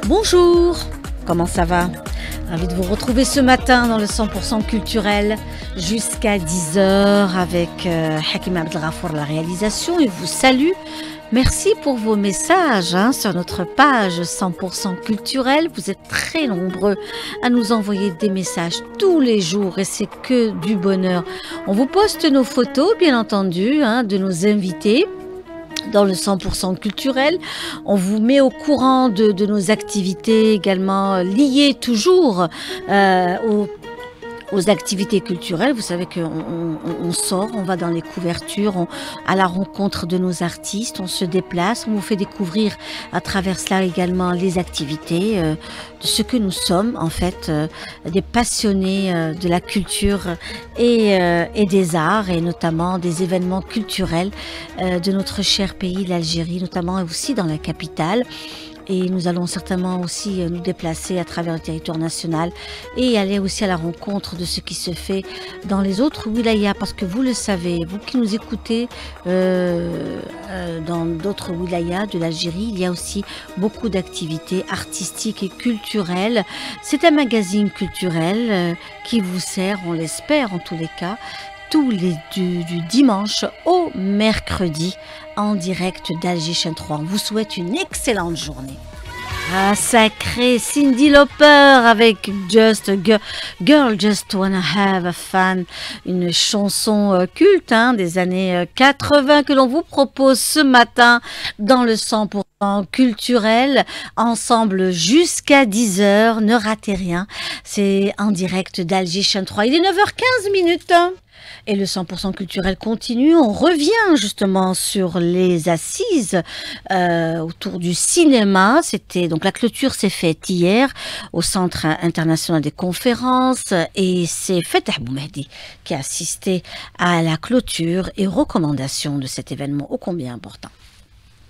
Bonjour, comment ça va? Ravi de vous retrouver ce matin dans le 100% culturel jusqu'à 10 h avec Hakim Abdelghafour la réalisation et vous salue. Merci pour vos messages sur notre page 100% culturel. Vous êtes très nombreux à nous envoyer des messages tous les jours et c'est que du bonheur. On vous poste nos photos, bien entendu, de nos invités dans le 100% culturel. On vous met au courant de nos activités également liées toujours aux activités culturelles. Vous savez qu'on sort, on va dans les couvertures, à la rencontre de nos artistes, on se déplace, on vous fait découvrir à travers cela également les activités de ce que nous sommes en fait, des passionnés de la culture et des arts et notamment des événements culturels de notre cher pays, l'Algérie, notamment aussi dans la capitale. Et nous allons certainement aussi nous déplacer à travers le territoire national et aller aussi à la rencontre de ce qui se fait dans les autres wilayas. Parce que vous le savez, vous qui nous écoutez dans d'autres wilayas de l'Algérie, il y a aussi beaucoup d'activités artistiques et culturelles. C'est un magazine culturel qui vous sert, on l'espère en tous les cas, du dimanche au mercredi en direct d'Alger Chaîne 3. On vous souhaite une excellente journée. Ah, sacré Cyndi Lauper avec Just a Girl Just Wanna Have a Fun, une chanson culte des années 80 que l'on vous propose ce matin dans le 100% culturel, ensemble jusqu'à 10 h. Ne ratez rien, c'est en direct d'Alger Chaîne 3. Il est 9h15. Et le 100% culturel continue. On revient justement sur les assises autour du cinéma. Donc la clôture s'est faite hier au Centre international des conférences et c'est Fatah Boumehdi qui a assisté à la clôture et recommandations de cet événement ô combien important.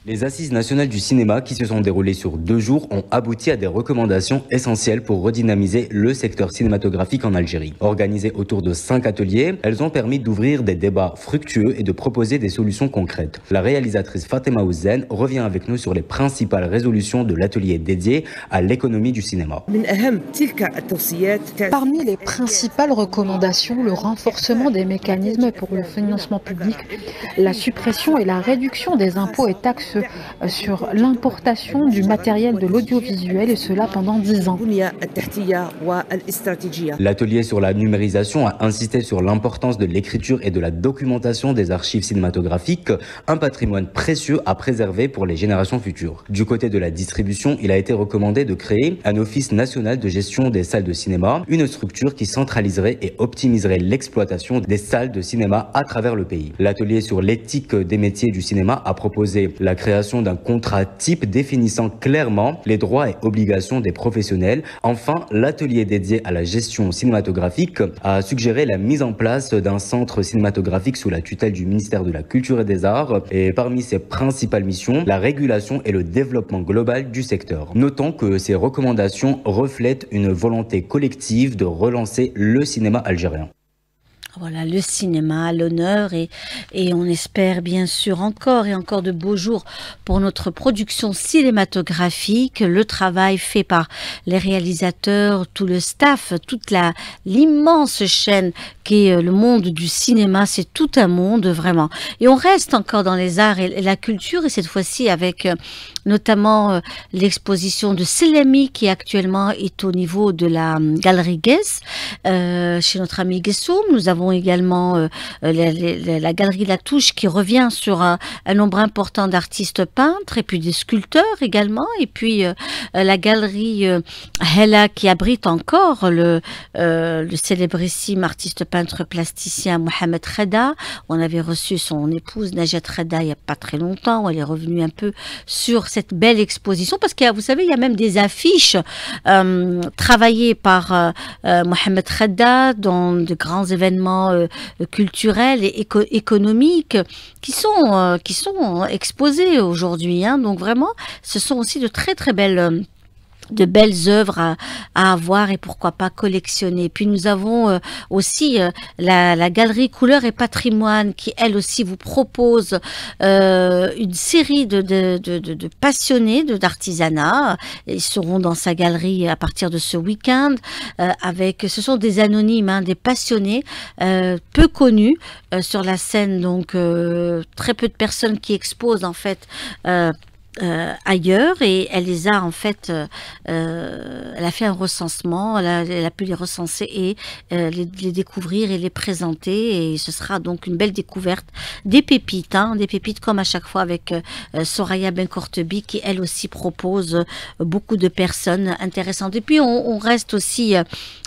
Les assises nationales du cinéma qui se sont déroulées sur 2 jours ont abouti à des recommandations essentielles pour redynamiser le secteur cinématographique en Algérie. Organisées autour de 5 ateliers, elles ont permis d'ouvrir des débats fructueux et de proposer des solutions concrètes. La réalisatrice Fatema Ouzen revient avec nous sur les principales résolutions de l'atelier dédié à l'économie du cinéma. Parmi les principales recommandations, le renforcement des mécanismes pour le financement public, la suppression et la réduction des impôts et taxes sur l'importation du matériel de l'audiovisuel et cela pendant 10 ans. L'atelier sur la numérisation a insisté sur l'importance de l'écriture et de la documentation des archives cinématographiques, un patrimoine précieux à préserver pour les générations futures. Du côté de la distribution, il a été recommandé de créer un office national de gestion des salles de cinéma, une structure qui centraliserait et optimiserait l'exploitation des salles de cinéma à travers le pays. L'atelier sur l'éthique des métiers du cinéma a proposé la création d'un contrat type définissant clairement les droits et obligations des professionnels. Enfin, l'atelier dédié à la gestion cinématographique a suggéré la mise en place d'un centre cinématographique sous la tutelle du ministère de la Culture et des Arts et parmi ses principales missions, la régulation et le développement global du secteur. Notons que ces recommandations reflètent une volonté collective de relancer le cinéma algérien. Voilà, le cinéma, l'honneur et on espère bien sûr encore et encore de beaux jours pour notre production cinématographique, le travail fait par les réalisateurs, tout le staff, toute l'immense chaîne qui est le monde du cinéma, c'est tout un monde vraiment. Et on reste encore dans les arts et la culture et cette fois-ci avec notamment l'exposition de Selemi qui actuellement est au niveau de la galerie Guess, chez notre ami Guessoum. Nous avons également la galerie La Touche qui revient sur un nombre important d'artistes peintres et puis des sculpteurs également et puis la galerie Hella qui abrite encore le célébrissime artiste peintre plasticien Mohamed Reda. On avait reçu son épouse Najat Reda il n'y a pas très longtemps, elle est revenue un peu sur cette belle exposition parce que vous savez il y a même des affiches travaillées par Mohamed Reda dans de grands événements culturels et économiques qui sont exposés aujourd'hui. Donc vraiment, ce sont aussi de très très belles de belles œuvres à avoir et pourquoi pas collectionner. Puis nous avons aussi la galerie Couleurs et Patrimoine qui elle aussi vous propose une série de passionnés d'artisanat. Ils seront dans sa galerie à partir de ce week-end ce sont des anonymes, hein, des passionnés peu connus sur la scène, donc très peu de personnes qui exposent en fait ailleurs, et elle les a en fait elle a fait un recensement, elle a pu les recenser et les découvrir et les présenter, et ce sera donc une belle découverte, des pépites, hein, des pépites comme à chaque fois avec Soraya Benkortebi qui elle aussi propose beaucoup de personnes intéressantes. Et puis on reste aussi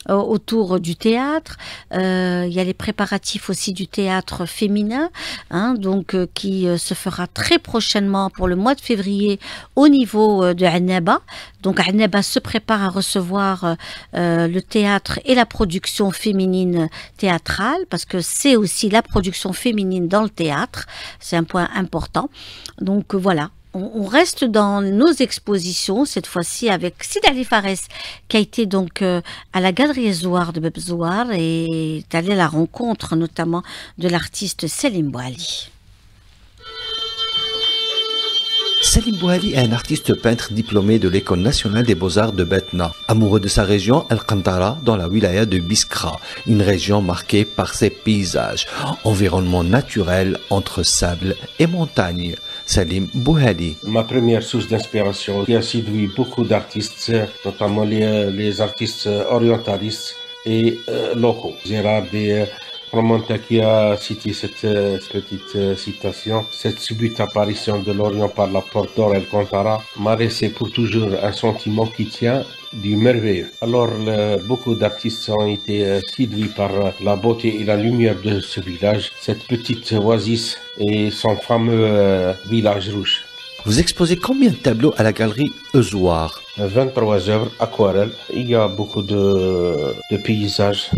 autour du théâtre. Il y a les préparatifs aussi du théâtre féminin, hein, donc qui se fera très prochainement pour le mois de février au niveau de Annaba. Donc Annaba se prépare à recevoir le théâtre et la production féminine théâtrale, parce que c'est aussi la production féminine dans le théâtre, c'est un point important. Donc voilà. On reste dans nos expositions, cette fois-ci avec Sidali Fares, qui a été donc à la Galerie Zouar de Bebzouar et est allé à la rencontre notamment de l'artiste Selim Bouali. Selim Bouali est un artiste peintre diplômé de l'École nationale des beaux-arts de Betna. Amoureux de sa région, Al-Qantara, dans la wilaya de Biskra, une région marquée par ses paysages, environnement naturel entre sable et montagne. Selim Bouali. Ma première source d'inspiration qui a séduit beaucoup d'artistes, notamment les artistes orientalistes et locaux. Gérard Ramonta qui a cité cette petite citation. Cette subite apparition de l'Orient par la porte d'or El-Qantara m'a laissé pour toujours un sentiment qui tient du merveilleux. Alors beaucoup d'artistes ont été séduits par la beauté et la lumière de ce village, cette petite oasis et son fameux village rouge. Vous exposez combien de tableaux à la galerie Zouar? 23 œuvres aquarelles. Il y a beaucoup de paysages,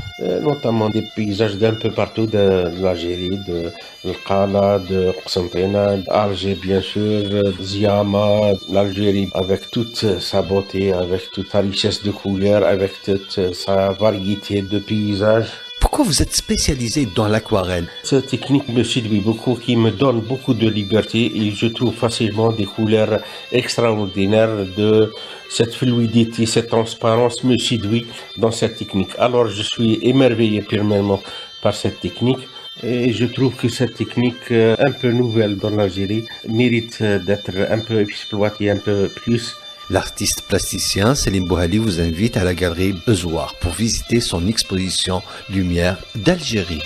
notamment des paysages d'un peu partout de l'Algérie, de l'Qala, de Qsantena, Alger bien sûr, Ziama, l'Algérie avec toute sa beauté, avec toute sa richesse de couleurs, avec toute sa variété de paysages. Pourquoi vous êtes spécialisé dans l'aquarelle? Cette technique me séduit beaucoup, qui me donne beaucoup de liberté, et je trouve facilement des couleurs extraordinaires. De cette fluidité, cette transparence me séduit dans cette technique. Alors je suis émerveillé premièrement par cette technique, et je trouve que cette technique un peu nouvelle dans l'Algérie mérite d'être un peu exploitée un peu plus. L'artiste plasticien Selim Bouali vous invite à la galerie Zouar pour visiter son exposition Lumière d'Algérie.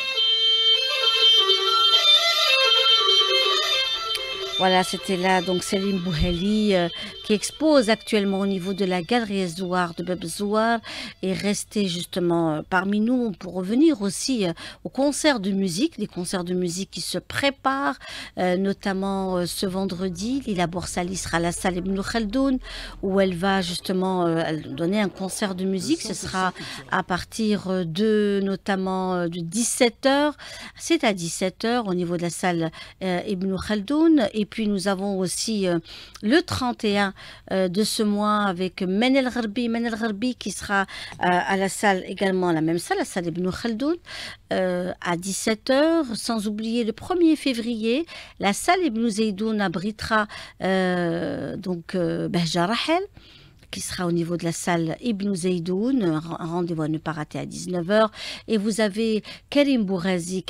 Voilà, c'était là donc Selim Bouali qui expose actuellement au niveau de la Galerie Zouar de Bebzouar, et resté justement parmi nous pour revenir aussi aux concerts de musique, des concerts de musique qui se préparent, notamment ce vendredi. Lila Borsali sera à la salle Ibn Khaldoun où elle va justement donner un concert de musique. Ce sera à partir de notamment de 17h, c'est à 17h au niveau de la salle Ibn Khaldoun. Et puis nous avons aussi le 31 de ce mois avec Men El Gharbi qui sera à la salle également, la même salle, la salle Ibn Khaldoun, à 17h. Sans oublier le 1er février, la salle Ibn Zeydoun abritera donc Bahja Rahel, qui sera au niveau de la salle Ibn Zeydoun, un rendez-vous à ne pas rater à 19h. Et vous avez Karim Bourazi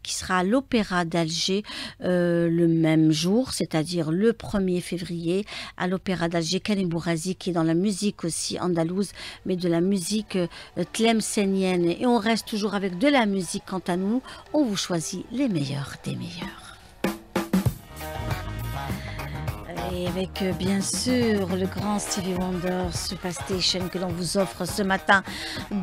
qui sera à l'Opéra d'Alger le même jour, c'est-à-dire le 1er février à l'Opéra d'Alger. Karim Bourazi qui est dans la musique aussi andalouse, mais de la musique tlemcenienne. Et on reste toujours avec de la musique. Quant à nous, on vous choisit les meilleurs des meilleurs. Et avec bien sûr le grand Stevie Wonder, Superstation, que l'on vous offre ce matin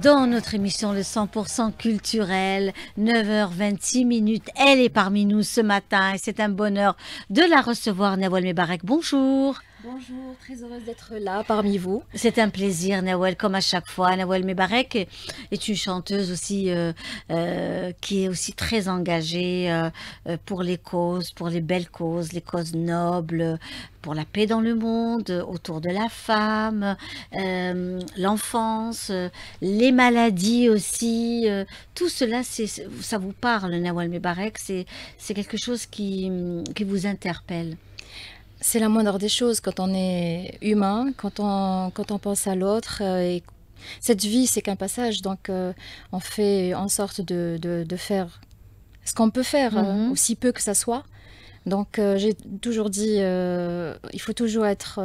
dans notre émission le 100% culturel, 9h26. Elle est parmi nous ce matin et c'est un bonheur de la recevoir. Nawal Mebarek, bonjour. Bonjour, très heureuse d'être là parmi vous. C'est un plaisir, Nawal, comme à chaque fois. Nawal Mebarek est une chanteuse aussi qui est aussi très engagée pour les causes, pour les belles causes, les causes nobles, pour la paix dans le monde, autour de la femme, l'enfance, les maladies aussi. Tout cela, ça vous parle, Nawal Mebarek. C'est quelque chose qui vous interpelle. C'est la moindre des choses quand on est humain, quand on pense à l'autre. Et cette vie, c'est qu'un passage, donc on fait en sorte de faire ce qu'on peut faire, aussi peu que ça soit. Donc j'ai toujours dit, il faut toujours être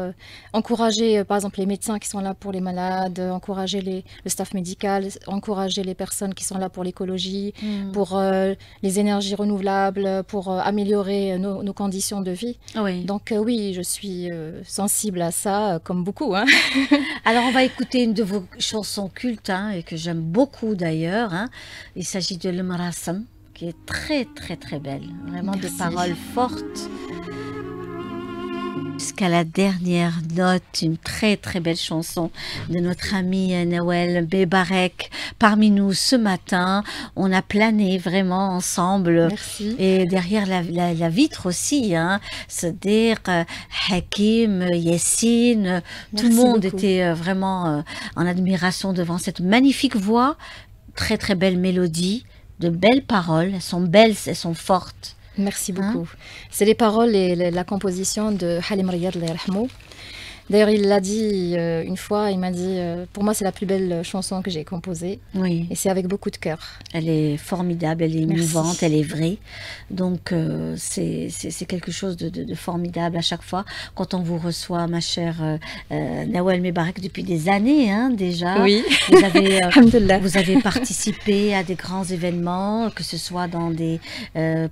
encourager, par exemple les médecins qui sont là pour les malades, encourager le staff médical, encourager les personnes qui sont là pour l'écologie, pour les énergies renouvelables, pour améliorer nos conditions de vie. Oui. Donc oui, je suis sensible à ça, comme beaucoup. Hein. Alors on va écouter une de vos chansons cultes, et que j'aime beaucoup d'ailleurs. Il s'agit de Le Marassam, qui est très très très belle, vraiment. Merci. Des paroles fortes. Jusqu'à la dernière note, une très très belle chanson de notre ami Nawal Mebarek parmi nous ce matin. On a plané vraiment ensemble. Merci. Et derrière la vitre aussi, c'est-à-dire Hakim, Yassine, tout le monde beaucoup. Était vraiment en admiration devant cette magnifique voix, très très belle mélodie, de belles paroles. Elles sont belles, elles sont fortes. Merci beaucoup. C'est les paroles et la composition de Halim Riyad, Allah yarhamou. D'ailleurs, il l'a dit une fois, il m'a dit pour moi, c'est la plus belle chanson que j'ai composée. Oui. Et c'est avec beaucoup de cœur. Elle est formidable, elle est émouvante, elle est vraie. Donc, c'est quelque chose de formidable à chaque fois. Quand on vous reçoit, ma chère Nawal Mebarek, depuis des années déjà. Oui. Vous avez participé à des grands événements, que ce soit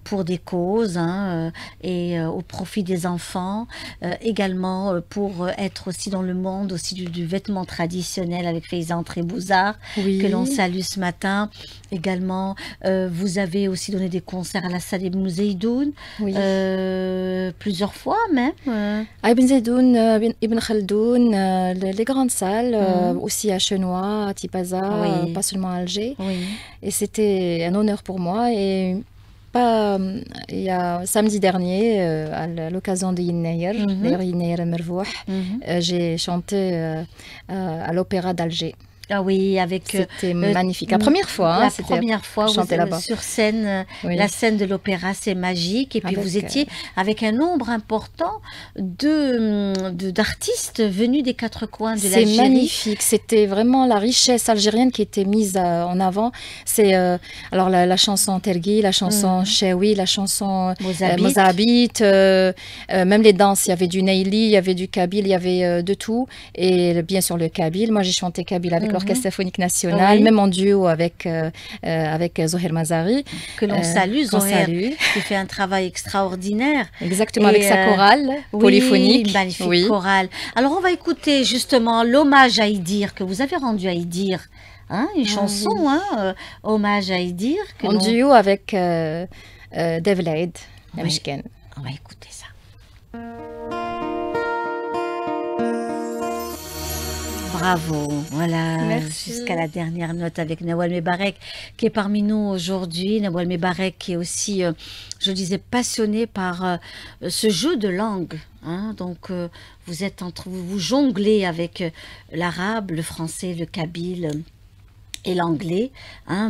pour des causes et au profit des enfants. Également pour être aussi dans le monde aussi du vêtement traditionnel avec Fayzan Trebouzar, que l'on salue ce matin. Également, vous avez aussi donné des concerts à la salle Ibn Zeydoun, plusieurs fois même. À Ibn Zeydoun, Ibn Khaldoun, les grandes salles, aussi à Chenois, à Tipaza, pas seulement à Alger. Et c'était un honneur pour moi. Et il y a samedi dernier, à l'occasion de Yinnayer, d'ailleurs Yinnayer Mervouh, j'ai chanté à l'Opéra d'Alger. Ah oui, c'était magnifique. La première fois, la première fois là-bas sur scène, la scène de l'opéra, c'est magique. Et puis vous étiez avec un nombre important d'artistes venus des quatre coins de l'Algérie. C'est magnifique. C'était vraiment la richesse algérienne qui était mise en avant. C'est alors la chanson Tergui, la chanson Chewi, la chanson Mozabit, même les danses. Il y avait du Neili, il y avait du Kabyle, il y avait de tout. Et bien sûr le Kabyle. Moi, j'ai chanté Kabyle avec l'Orchestre symphonique national, même en duo avec Zohir Mazari. Que l'on salue, Zohir, qui fait un travail extraordinaire. Exactement, avec sa chorale polyphonique. Une magnifique chorale. Alors, on va écouter justement l'hommage à Idir que vous avez rendu à Idir. Une chanson, hommage à Idir. En duo avec Devlaid, Mishken. On va écouter ça. Bravo, voilà, jusqu'à la dernière note avec Nawal Mebarek qui est parmi nous aujourd'hui. Nawal Mebarek qui est aussi, je le disais, passionné par ce jeu de langue. Donc vous jonglez avec l'arabe, le français, le kabyle et l'anglais.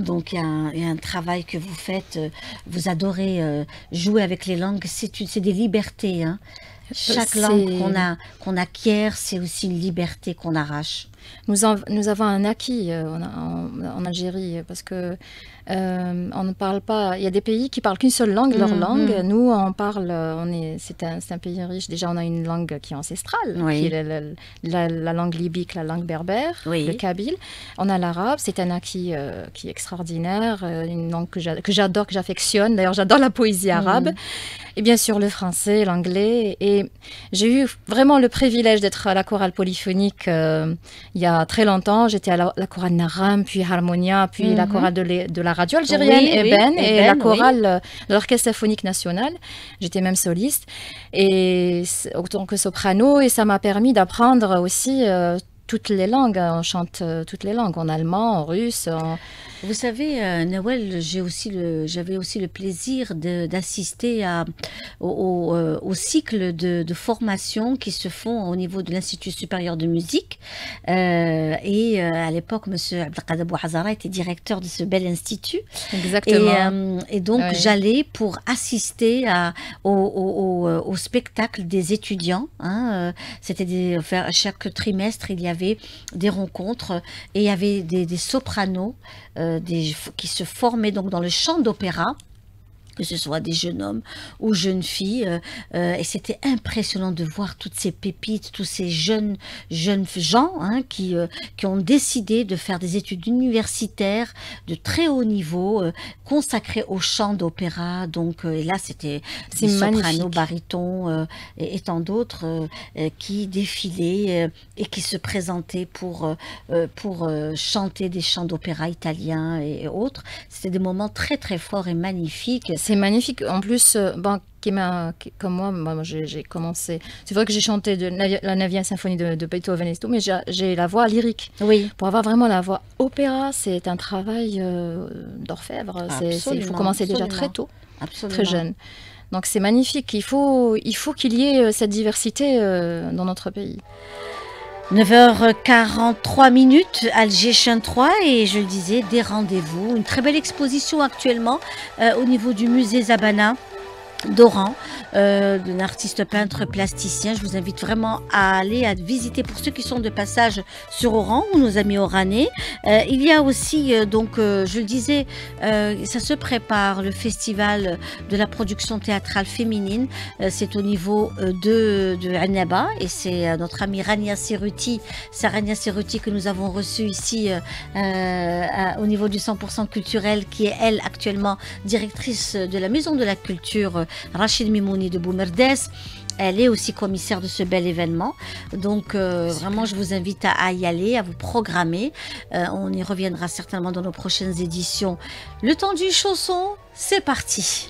Donc il y a un travail que vous faites, vous adorez jouer avec les langues, c'est des libertés. Chaque langue qu'on acquiert, c'est aussi une liberté qu'on arrache. Nous avons un acquis en Algérie parce que on ne parle pas. Il y a des pays qui parlent qu'une seule langue, leur langue. Nous, on parle. C'est un pays riche. Déjà, on a une langue qui est ancestrale, qui est la langue libyque, la langue berbère, le kabyle. On a l'arabe. C'est un acquis qui est extraordinaire, une langue que j'adore, que j'affectionne. D'ailleurs, j'adore la poésie arabe. Et bien sûr, le français, l'anglais et j'ai eu vraiment le privilège d'être à la chorale polyphonique il y a très longtemps. J'étais à la chorale Naram, puis Harmonia, puis la chorale de la radio algérienne, Eben, et la chorale de l'Orchestre symphonique national. J'étais même soliste, et en tant que soprano, et ça m'a permis d'apprendre aussi toutes les langues. On chante toutes les langues, en allemand, en russe. Vous savez, Nawel, j'avais aussi le plaisir d'assister au cycle de formation qui se font au niveau de l'Institut supérieur de musique. Et à l'époque, M. Abdelkader Bouhazara était directeur de ce bel institut. Exactement. Et donc, j'allais pour assister au spectacle des étudiants. Hein. C'était chaque trimestre, il y avait des rencontres et il y avait des sopranos qui se formaient donc dans le chant d'opéra, que ce soit des jeunes hommes ou jeunes filles, et c'était impressionnant de voir toutes ces pépites, tous ces jeunes gens hein, qui ont décidé de faire des études universitaires de très haut niveau, consacrées au chant d'opéra. Donc et là c'était des sopranos, barytons et tant d'autres qui défilaient et qui se présentaient pour chanter des chants d'opéra italiens et autres. C'était des moments très très forts et magnifiques. C'est magnifique. En plus, comme moi j'ai commencé. C'est vrai que j'ai chanté la 9e symphonie de Beethoven et tout, mais j'ai la voix lyrique. Oui. Pour avoir vraiment la voix opéra, c'est un travail d'orfèvre. Il faut commencer déjà très tôt, très jeune. Donc c'est magnifique. Il faut qu'il y ait cette diversité dans notre pays. 9h43, Alger Chien 3, et je le disais, des rendez-vous. Une très belle exposition actuellement au niveau du musée Zabana d'Oran, d'un artiste peintre plasticien. Je vous invite vraiment à visiter pour ceux qui sont de passage sur Oran ou nos amis oranais. Il y a aussi, je le disais, ça se prépare, le festival de la production théâtrale féminine. C'est au niveau de Annaba, et c'est notre amie Rania Serruti, Rania Serruti que nous avons reçue ici au niveau du 100% culturel, qui est elle actuellement directrice de la Maison de la Culture Rachid Mimouni de Boumerdes. Elle est aussi commissaire de ce bel événement. Donc, vraiment, je vous invite à y aller, à vous programmer. On y reviendra certainement dans nos prochaines éditions. Le temps d'une chanson, c'est parti.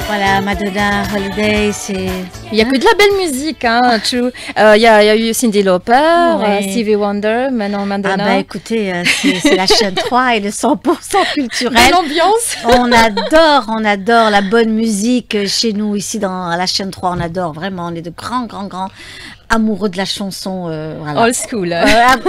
Voilà, Madonna, Holiday, c'est... Il n'y a que de la belle musique, hein, il y a eu Cyndi Lauper, Stevie Wonder, maintenant Madonna. Ah bah écoutez, c'est la chaîne 3 et le 100% culturel. L'ambiance. On adore la bonne musique chez nous, ici dans la chaîne 3, on adore vraiment, on est de grands amoureux de la chanson. Voilà. Old school.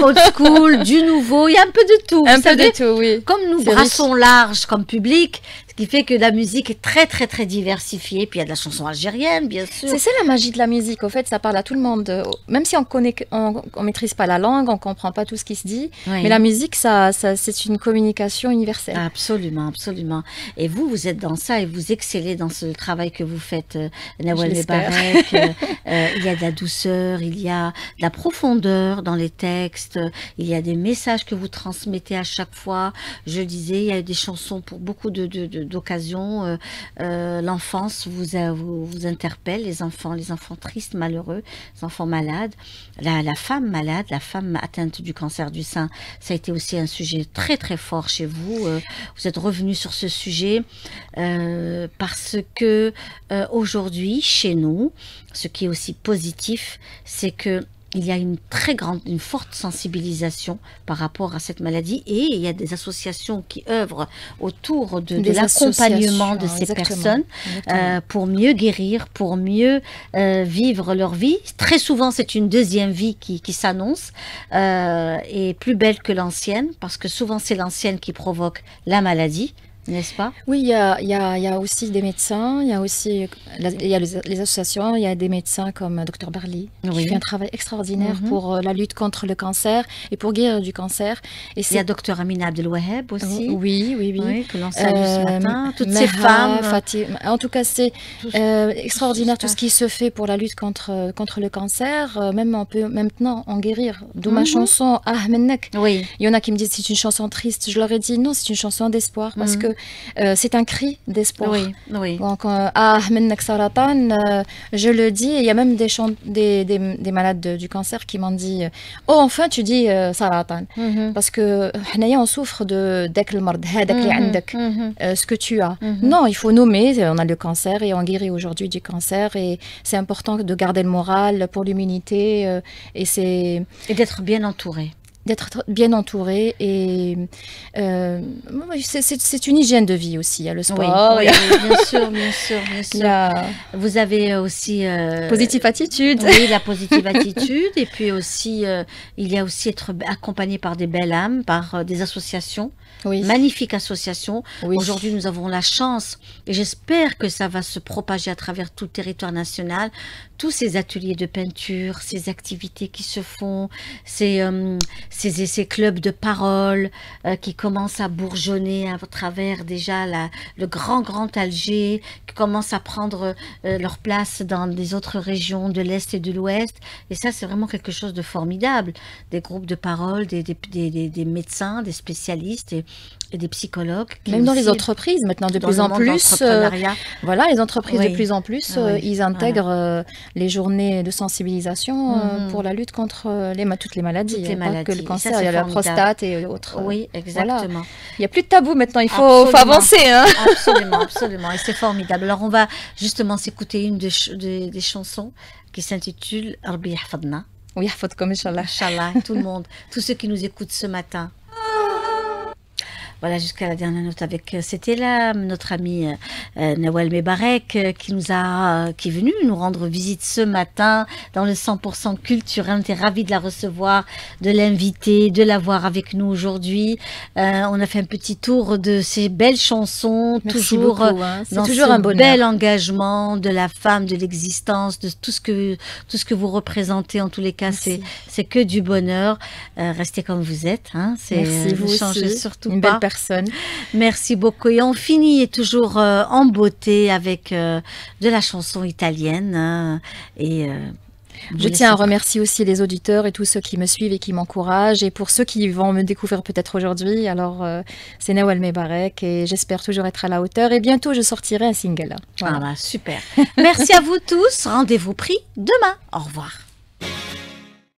Old school, du nouveau, il y a un peu de tout. Un peu de tout, oui. Comme nous brassons large comme public, ce qui fait que la musique est très très très diversifiée. Puis il y a de la chanson algérienne, bien sûr. C'est la magie de la musique. Au fait, ça parle à tout le monde. Même si on maîtrise pas la langue, on comprend pas tout ce qui se dit. Oui. Mais la musique, c'est une communication universelle. Absolument, absolument. Et vous êtes dans ça et vous excellez dans ce travail que vous faites, Nawel Mebarek. Il y a de la douceur, il y a de la profondeur dans les textes, il y a des messages que vous transmettez à chaque fois. Je disais, il y a des chansons pour beaucoup d'occasions. L'enfance vous interpelle, les enfants tristes, malheureux, les enfants malades, la femme malade, la femme atteinte du cancer du sein. Ça a été aussi un sujet très très fort chez vous. Vous êtes revenu sur ce sujet parce que aujourd'hui, chez nous, ce qui est aussi positif, c'est que il y a une forte sensibilisation par rapport à cette maladie, et il y a des associations qui œuvrent autour de l'accompagnement de ces personnes pour mieux guérir, pour mieux vivre leur vie. Très souvent, c'est une deuxième vie qui s'annonce et plus belle que l'ancienne, parce que souvent c'est l'ancienne qui provoque la maladie. N'est-ce pas? Oui, il y a aussi des médecins, il y a aussi les associations, il y a des médecins comme Dr Barli, qui fait un travail extraordinaire pour la lutte contre le cancer et pour guérir du cancer. Et il y a Dr Amina Abdelwaheb aussi. Oui, que l'on salue ce matin. Toutes ces femmes. Fatima. En tout cas, c'est extraordinaire tout ce qui se fait pour la lutte contre le cancer. Même on peut maintenant en guérir. D'où ma chanson Ah Mennek. Oui. Il y en a qui me disent c'est une chanson triste. Je leur ai dit non, c'est une chanson d'espoir, parce que c'est un cri d'espoir. Oui, oui. Donc, ah, منك سرطان, je le dis, il y a même des malades du cancer qui m'ont dit oh, enfin tu dis سرطان. Parce que حنايا on souffre de داك المرض هذاك اللي عندك, ce que tu as. Non, il faut nommer, on a le cancer et on guérit aujourd'hui du cancer et c'est important de garder le moral pour l'immunité et d'être bien entouré. D'être bien entouré et c'est une hygiène de vie aussi, il y a le sport. Oui, bien sûr, bien sûr, bien sûr. Vous avez aussi... positive attitude. Oui, la positive attitude. Et puis aussi, il y a aussi être accompagné par des belles âmes, par des associations. Oui. Magnifique association. Oui. Aujourd'hui, nous avons la chance, et j'espère que ça va se propager à travers tout le territoire national, tous ces ateliers de peinture, ces activités qui se font, ces clubs de parole qui commencent à bourgeonner à travers déjà le grand Alger, qui commencent à prendre leur place dans les autres régions de l'Est et de l'Ouest. Et ça, c'est vraiment quelque chose de formidable. Des groupes de parole, des médecins, des spécialistes et des psychologues. Même dans les entreprises, maintenant, de plus en plus. Voilà, les entreprises de plus en plus, ils intègrent les journées de sensibilisation pour la lutte contre toutes les maladies. Toutes les maladies. Pas que le cancer, il y a la prostate et autres. Oui, exactement. Voilà. Il n'y a plus de tabou maintenant, il faut avancer. Hein. Absolument, absolument. Et c'est formidable. Alors, on va justement s'écouter une des chansons qui s'intitule « Rabbi yahfadna ». Oui, yahfadkom, Inch'Allah. Inch'Allah, tout le monde, tous ceux qui nous écoutent ce matin. Voilà, jusqu'à la dernière note avec, c'était là notre ami Nawal Mebarek qui est venu nous rendre visite ce matin dans le 100% culturel. On était ravis de la recevoir, de l'inviter, de l'avoir avec nous aujourd'hui. On a fait un petit tour de ces belles chansons, merci toujours beaucoup, hein. dans toujours ce un bonheur. Bel engagement de la femme, de l'existence, de tout ce que vous représentez. En tous les cas, c'est que du bonheur. Restez comme vous êtes. Hein. Merci, vous changez aussi. Surtout une pas. Belle personne. Merci beaucoup. Et on finit toujours en beauté avec de la chanson italienne. Je tiens à remercier aussi les auditeurs et tous ceux qui me suivent et qui m'encouragent. Et pour ceux qui vont me découvrir peut-être aujourd'hui, alors c'est Nawal Mebarek et j'espère toujours être à la hauteur. Et bientôt, je sortirai un single. Voilà. Ah bah, super. Merci à vous tous. Rendez-vous pris demain. Au revoir.